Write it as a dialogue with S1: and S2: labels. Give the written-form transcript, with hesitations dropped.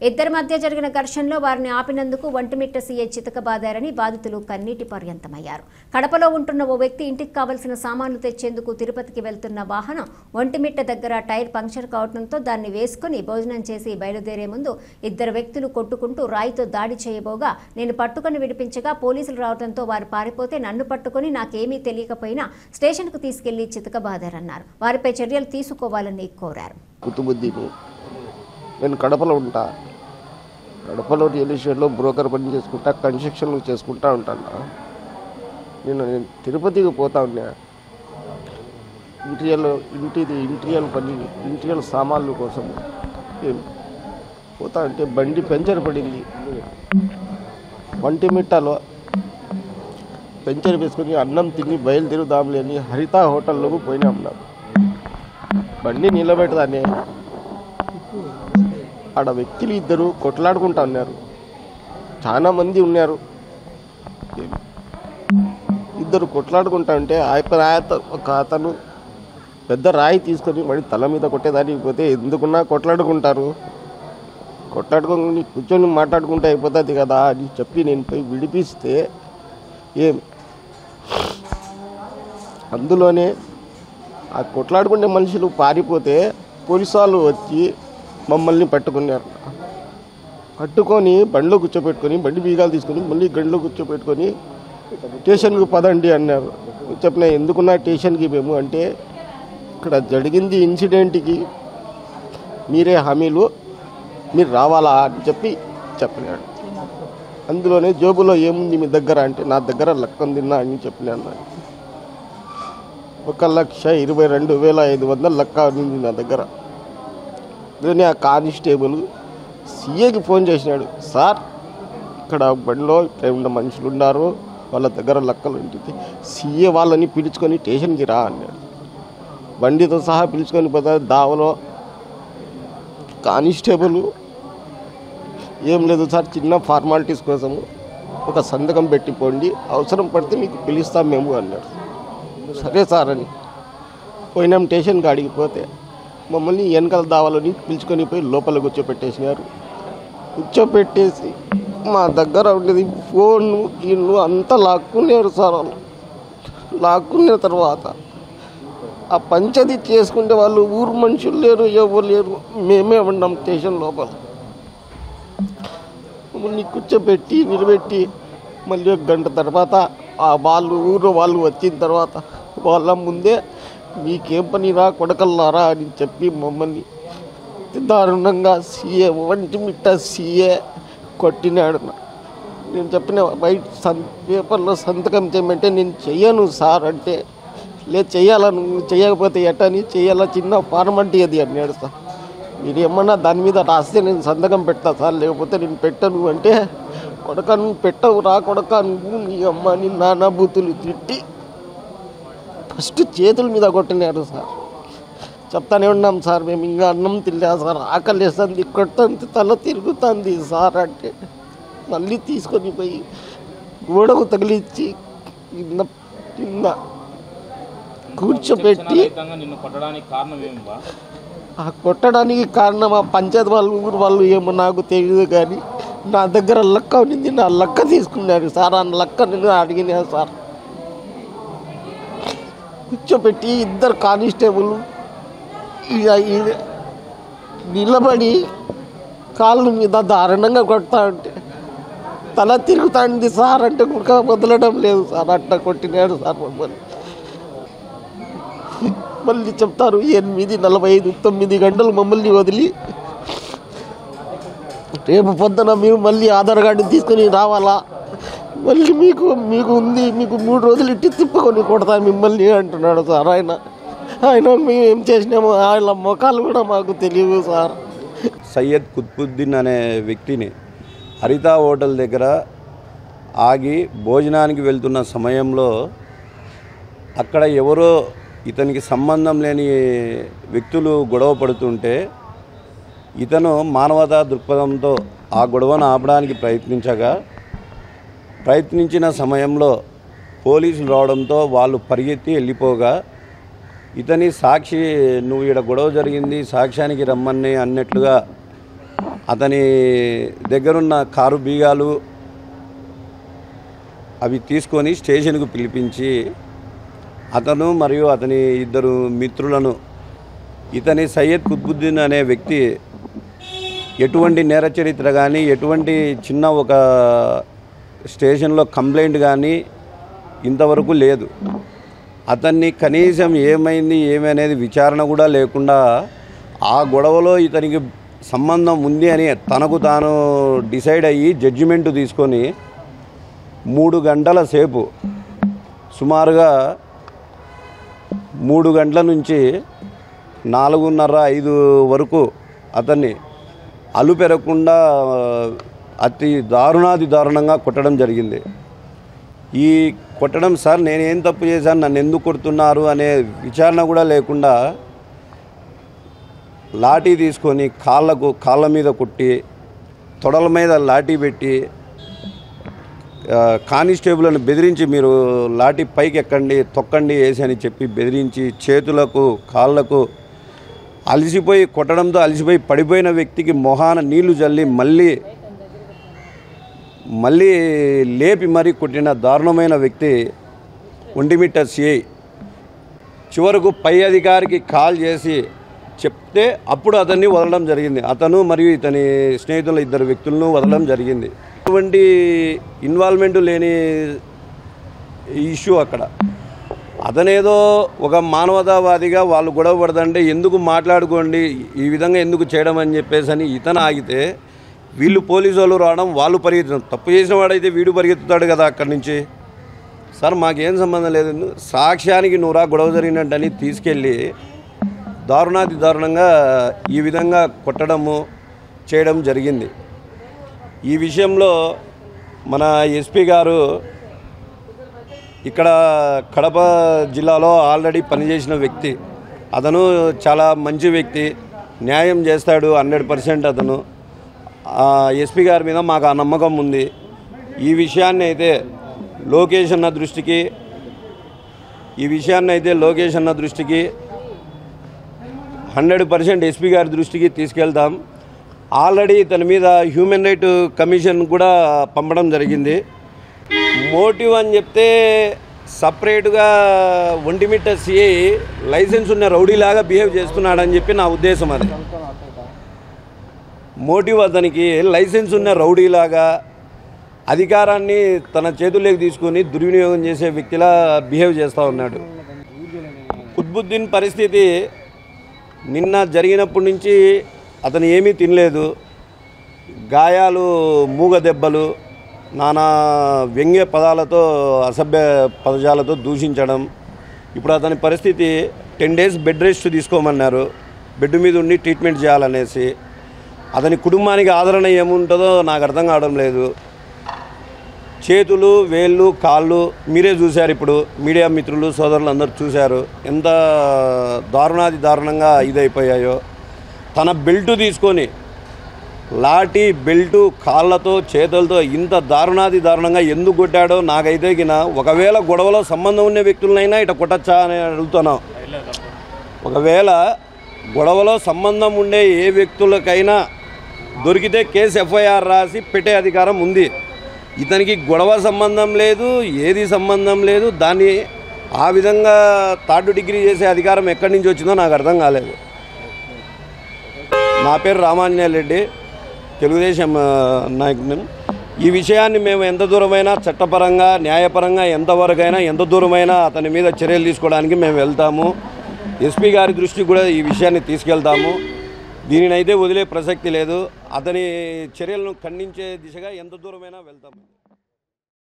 S1: ఇద్దరి మధ్య జరిగిన ఘర్షణలో వారిని ఆపినందుకు ఒంటిమిట్ట సీఐ చితకబాదారని బాధితులు కన్నీటి పర్యంతమయ్యారు. కడపలో ఉంటున్న ఓ వ్యక్తి ఇంటికి కావలసిన సామాన్లు తెచ్చేందుకు తిరుపతికి వెళ్తున్న వాహనం ఒంటిమిట్ట దగ్గర టైర్ పంక్చర్ కావడంతో దాన్ని వేసుకుని భోజనం చేసి బయలుదేరే ముందు ఇద్దరు వ్యక్తులు కొట్టుకుంటూ రాయితో దాడి చేయబోగా నేను పట్టుకుని విడిపించగా పోలీసులు రావడంతో వారు పారిపోతే నన్ను పట్టుకుని నాకేమీ తెలియకపోయినా స్టేషన్కు తీసుకెళ్లి చితకబాదారన్నారు. వారిపై చర్యలు తీసుకోవాలని కోరారు.
S2: నేను కడపలో ఉంటా. కడపలో రియల్ ఎస్టేట్లో బ్రోకర్ పని చేసుకుంటా, కన్స్ట్రక్షన్లు చేసుకుంటా ఉంటాను. నేను తిరుపతికి పోతా ఉన్నా. ఇంటీరియల్ పని, ఇంటీరియల్ సామాన్లు కోసం పోతా అంటే బండి పంచర్ పడింది. ఒంటిమిట్టలో పంచర్ వేసుకొని అన్నం తిని బయలుదేరుదాంలే అని హరిత హోటల్లోకి పోయినా ఉన్నాం. బండి నిలబెడదానే ఆడ వ్యక్తులు ఇద్దరు కొట్లాడుకుంటా ఉన్నారు. చాలా మంది ఉన్నారు. ఇద్దరు కొట్లాడుకుంటా ఉంటే ఒక అతను పెద్ద రాయి తీసుకొని వాడి తల మీద కొట్టేదానికి పోతే ఎందుకున్నా కొట్లాడుకుంటారు, కొట్లాడుకొని కూర్చొని మాట్లాడుకుంటే అయిపోతుంది కదా అని చెప్పి నేను పోయి విడిపిస్తే అందులోనే ఆ కొట్లాడుకునే మనుషులు పారిపోతే పోలీసు వాళ్ళు వచ్చి మమ్మల్ని పట్టుకున్నారు. పట్టుకొని బండిలో కూర్చోపెట్టుకొని బండి బీగాలు తీసుకొని మళ్ళీ గండిలో కూర్చోపెట్టుకొని స్టేషన్కి పదండి అన్నారు. చెప్పిన ఎందుకున్నా స్టేషన్కి మేము అంటే ఇక్కడ జరిగింది ఇన్సిడెంట్కి మీరే హామీలు, మీరు రావాలా అని చెప్పినాడు. అందులోనే జోబులో ఏముంది మీ దగ్గర అంటే నా దగ్గర లెక్క తిన్నా అని చెప్పినాను. 1,22,500 లెక్క ఉంది నా దగ్గర. ఆ కానిస్టేబుల్ సీఏకి ఫోన్ చేసినాడు. సార్ ఇక్కడ బండిలో ఉన్న మనుషులు ఉన్నారు, వాళ్ళ దగ్గర లెక్కలు ఉంటుంది, సీఏ వాళ్ళని పిలుచుకొని స్టేషన్కి రా అన్నాడు. బండితో సహా పిలుచుకొని పోతా దావలో కానిస్టేబుల్ ఏం లేదు సార్, చిన్న ఫార్మాలిటీస్ కోసము ఒక సంతకం పెట్టిపోండి, అవసరం పడితే మీకు పిలుస్తాం మేము అన్నాడు. సరే సార్ అని పోయినాం. స్టేషన్ కాడికి పోతే మమ్మల్ని వెనకాల దావాలని పిలుచుకొని పోయి లోపల కూర్చోపెట్టేసినారు. కూర్చోపెట్టేసి మా దగ్గర ఉండేది ఫోను ఇల్లు అంతా లాక్కున్నారు సార్. లాక్కున్న తర్వాత ఆ పంచది చేసుకుంటే వాళ్ళు ఊరు మనుషులు లేరు, ఎవరు లేరు, మేమే ఉన్నాం స్టేషన్ లోపల. మమ్మల్ని కూర్చోపెట్టి నిలబెట్టి మళ్ళీ 1 గంట తర్వాత ఊరు వాళ్ళు వచ్చిన తర్వాత వాళ్ళ ముందే మీకేం పని రా కొడకల్లారా అని చెప్పి మమ్మల్ని దారుణంగా సీఏ ఒంటిమిట్ట సీఏ కొట్టినాడు. నేను చెప్పిన వైట్ పేపర్లో సంతకం చేయమంటే నేను చెయ్యను సార్ అంటే, లేదు చెయ్యాలను, చేయకపోతే ఎట్టని చెయ్యాలా, చిన్న ఫార్మాలిటీ అది అన్నాడు. సార్ మీరు ఏమన్నా దాని మీద రాస్తే నేను సంతకం పెడతా సార్, లేకపోతే నేను పెట్టను అంటే, కొడక నువ్వు పెట్టవు రా కొడక, నువ్వు నీ అమ్మ నీ నాన్న బూతులు తిట్టి ఫస్ట్ చేతుల మీద కొట్టినాడు సార్. చెప్తానే ఉన్నాం సార్, మేము ఇంకా అన్నం తినలే సార్, ఆకలేస్తుంది, కొట్టంది, తల తిరుగుతుంది సార్ అంటే మళ్ళీ తీసుకొని పోయి గోడకు తగిలిచ్చి కింద కూర్చోబెట్టి కొట్టడానికి కారణం ఆ పంచాయతీ వాళ్ళు ఊరు వాళ్ళు ఏమో నాకు తెలియదు, కానీ నా దగ్గర లెక్క ఉన్నింది, నా లెక్క తీసుకున్నారు సార్. ఆ లెక్క నేను అడిగినా సార్. కూర్చోపెట్టి ఇద్దరు కానిస్టేబుల్ నిలబడి కాళ్ళ మీద దారుణంగా కొడతా ఉంటే తల తిరుగుతాంది సార్ అంటే కూడా వదలడం లేదు సార్. అట్లా కొట్టినాడు సార్ మమ్మల్ని. మళ్ళీ చెప్తారు 8:45, 9 గంటలు మమ్మల్ని వదిలి రేపు పొద్దున మేము మళ్ళీ ఆధార్ కార్డు తీసుకొని రావాలా, మళ్ళీ మీకు ఉంది, మీకు 3 రోజులు ఇట్టి తిప్పుకొని కొడతా మిమ్మల్ని అంటున్నాడు సార్. ఆయన మేము ఏం చేసినామో ఆయన ముఖాలు కూడా మాకు తెలియదు సార్.
S3: సయ్యద్ కుత్బుద్దీన్ అనే వ్యక్తిని హరిత హోటల్ దగ్గర ఆగి భోజనానికి వెళ్తున్న సమయంలో అక్కడ ఎవరో ఇతనికి సంబంధం లేని వ్యక్తులు గొడవ పడుతుంటే ఇతను మానవతా దృక్పథంతో ఆ గొడవను ఆపడానికి ప్రయత్నించిన సమయంలో పోలీసులు రావడంతో వాళ్ళు పరిగెత్తి వెళ్ళిపోగా ఇతని సాక్షి నువ్వు ఇక్కడ గొడవ జరిగింది సాక్ష్యానికి రమ్మని అన్నట్లుగా అతని దగ్గరున్న కారు బీగాలు అవి తీసుకొని స్టేషన్కు పిలిపించి అతను మరియు అతని ఇద్దరు మిత్రులను ఇతని సయ్యద్ కుత్బుద్దీన్ అనే వ్యక్తి ఎటువంటి నేర చరిత్ర కానీ ఎటువంటి చిన్న ఒక స్టేషన్లో కంప్లైంట్ కానీ ఇంతవరకు లేదు. అతన్ని కనీసం ఏమైంది ఏమి అనేది విచారణ కూడా లేకుండా ఆ గొడవలో ఇతనికి సంబంధం ఉంది అని తనకు తాను డిసైడ్ అయ్యి జడ్జిమెంట్ తీసుకొని 3 గంటల సేపు సుమారుగా 3 గంటల నుంచి 4:30-5 వరకు అతన్ని అలుపెరగకుండా అతి దారుణంగా కొట్టడం జరిగింది. ఈ కొట్టడం సార్ నేనేం తప్పు చేశాను, నన్ను ఎందుకు కొడుతున్నారు అనే విచారణ కూడా లేకుండా లాఠీ తీసుకొని కాళ్ళ మీద కొట్టి తొడల మీద లాఠీ పెట్టి కానిస్టేబుల్ని బెదిరించి మీరు లాఠీ పైకి ఎక్కండి తొక్కండి వేసి అని చెప్పి బెదిరించి చేతులకు కాళ్ళకు కొట్టడంతో అలసిపోయి పడిపోయిన వ్యక్తికి మొహాన నీళ్లు జల్లి మళ్ళీ లేపి మరీ కొట్టిన దారుణమైన వ్యక్తి ఒంటిమిట్ట సిఐ. చివరకు పై అధికారికి కాల్ చేసి చెప్తే అప్పుడు అతన్ని వదలడం జరిగింది. అతను మరియు ఇతని స్నేహితుల 2 వ్యక్తులను వదలడం జరిగింది. ఎటువంటి ఇన్వాల్వ్మెంట్ లేని ఇష్యూ అక్కడ. అతనేదో ఒక మానవతావాదిగా వాళ్ళు గొడవ పడదంటే ఎందుకు మాట్లాడుకోండి ఈ విధంగా ఎందుకు చేయడం అని చెప్పేసి అని ఇతను ఆగితే వీళ్ళు పోలీసు వాళ్ళు రావడం వాళ్ళు పరిగెత్తుతారు. తప్పు చేసిన వాడైతే వీడు పరిగెత్తుతాడు కదా అక్కడి నుంచి. సార్ మాకేం సంబంధం లేదు, సాక్ష్యానికి నూరా గొడవ జరిగినట్టని తీసుకెళ్ళి దారుణంగా ఈ విధంగా కొట్టడము చేయడం జరిగింది. ఈ విషయంలో మన ఎస్పీ గారు ఇక్కడ కడప జిల్లాలో ఆల్రెడీ పనిచేసిన వ్యక్తి. అతను చాలా మంచి వ్యక్తి, న్యాయం చేస్తాడు 100%. అతను ఎస్పీ గారి మీద మాకు ఆ నమ్మకం ఉంది. ఈ విషయాన్ని అయితే లోకేష్ అన్న దృష్టికి 100% ఎస్పీ గారి దృష్టికి తీసుకెళ్తాం. ఆల్రెడీ తన మీద హ్యూమన్ రైట్ కమిషన్ కూడా పంపడం జరిగింది. మోటివ్ అని చెప్తే సపరేట్గా ఒంటిమిట్ట సిఐ లైసెన్స్ ఉన్న రౌడీలాగా బిహేవ్ చేస్తున్నాడని చెప్పి నా ఉద్దేశం. అది మోటివ్ అతనికి లైసెన్స్ ఉన్న రౌడీలాగా అధికారాన్ని తన చేతుల్లోకి తీసుకొని దుర్వినియోగం చేసే వ్యక్తిలా బిహేవ్ చేస్తూ ఉన్నాడు. కుత్బుద్దీన్ పరిస్థితి నిన్న జరిగినప్పటి నుంచి అతను ఏమీ తినలేదు, గాయాలు, మూగ దెబ్బలు, నానా వ్యంగ్య పదాలతో అసభ్య పదజాలతో దూషించడం. ఇప్పుడు అతని పరిస్థితి 10 days బెడ్ రెస్ట్ తీసుకోమన్నారు, బెడ్ మీద ఉండి ట్రీట్మెంట్ చేయాలనేసి. అతని కుటుంబానికి ఆదరణ ఏముంటుందో నాకు అర్థం కావడం లేదు. చేతులు, వేళ్ళు, కాళ్ళు మీరే చూశారు, ఇప్పుడు మీడియా మిత్రులు సోదరులు అందరూ చూశారు ఎంత దారుణంగా ఇదైపోయాయో. తన బెల్టు తీసుకొని లాఠీ బెల్టు కాళ్ళతో చేతులతో ఇంత దారుణంగా ఎందుకు కొట్టాడో నాకైతే ఒకవేళ గొడవలో సంబంధం ఉన్న వ్యక్తులనైనా ఇట కొట్టచ్చా అని అడుగుతున్నాం. ఒకవేళ గొడవలో సంబంధం ఉండే ఏ వ్యక్తులకైనా దొరికితే కేసు ఎఫ్ఐఆర్ రాసి పెట్టే అధికారం ఉంది. ఇతనికి గొడవ సంబంధం లేదు, ఏది సంబంధం లేదు. దాన్ని ఆ విధంగా 3rd degree చేసే అధికారం ఎక్కడి నుంచి వచ్చిందో నాకు అర్థం కాలేదు. నా పేరు రామాంజనేయ రెడ్డి, తెలుగుదేశం నాయకుని. ఈ విషయాన్ని మేము ఎంత దూరమైనా చట్టపరంగా న్యాయపరంగా ఎంతవరకైనా ఎంత దూరమైనా అతని మీద చర్యలు తీసుకోవడానికి మేము వెళ్తాము. ఎస్పీ గారి దృష్టికి కూడా ఈ విషయాన్ని తీసుకెళ్తాము. దీనినైతే వదిలే ప్రసక్తి లేదు. అతని చర్యలను ఖండించే దిశగా ఎంత దూరమైనా వెళ్తాము.